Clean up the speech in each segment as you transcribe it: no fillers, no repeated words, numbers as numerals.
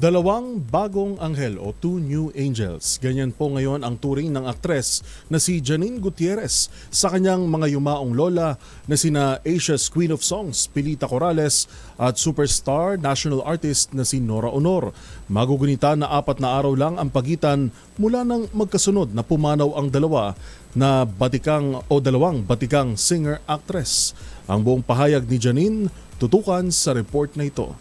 Dalawang bagong anghel o two new angels. Ganyan po ngayon ang turing ng aktres na si Janine Gutierrez sa kanyang mga yumaong lola na sina Asia's Queen of Songs, Pilita Corrales at superstar national artist na si Nora Aunor. Magugunita na 4 na araw lang ang pagitan mula nang magkasunod na pumanaw ang dalawang batikang singer-actress. Ang buong pahayag ni Janine tutukan sa report na ito.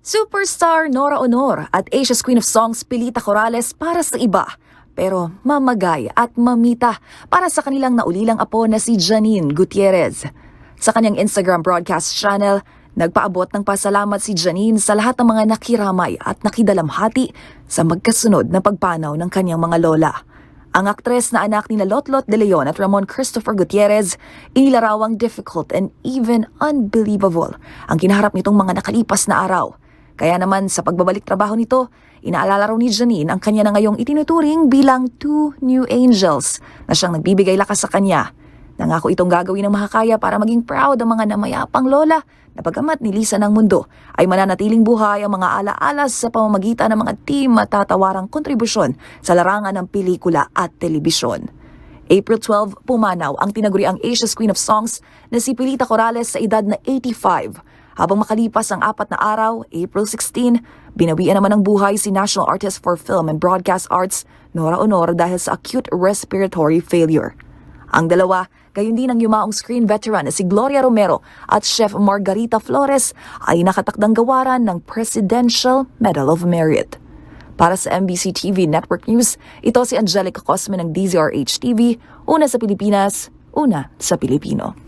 Superstar Nora Aunor at Asia's Queen of Songs Pilita Corrales para sa iba, pero mamagay at mamita para sa kanilang naulilang apo na si Janine Gutierrez. Sa kanyang Instagram broadcast channel, nagpaabot ng pasalamat si Janine sa lahat ng mga nakiramay at nakidalamhati sa magkasunod na pagpanaw ng kanyang mga lola. Ang aktres na anak ni Lotlot de Leon at Ramon Christopher Gutierrez, inilarawang difficult and even unbelievable ang kinaharap nitong mga nakalipas na araw. Kaya naman sa pagbabalik trabaho nito, inaalala raw ni Janine ang kanya na ngayong itinuturing bilang two new angels na siyang nagbibigay lakas sa kanya. Nangako itong gagawin ng makakaya para maging proud ang mga namayapang lola na pagamat nilisan ng mundo ay mananatiling buhay ang mga alaala sa pamamagitan ng mga team matatawarang kontribusyon sa larangan ng pelikula at telebisyon. April 12, pumanaw ang tinaguriang Asia's Queen of Songs na si Pilita Corrales sa edad na 85. Habang makalipas ang 4 na araw, April 16, binawian naman ng buhay si National Artist for Film and Broadcast Arts, Nora Aunor dahil sa acute respiratory failure. Ang dalawa, gayon din ang yumaong screen veteran na si Gloria Romero at Chef Margarita Flores ay nakatakdang gawaran ng Presidential Medal of Merit. Para sa MBC TV Network News, ito si Angelica Cosme ng DZRH TV, una sa Pilipinas, una sa Pilipino.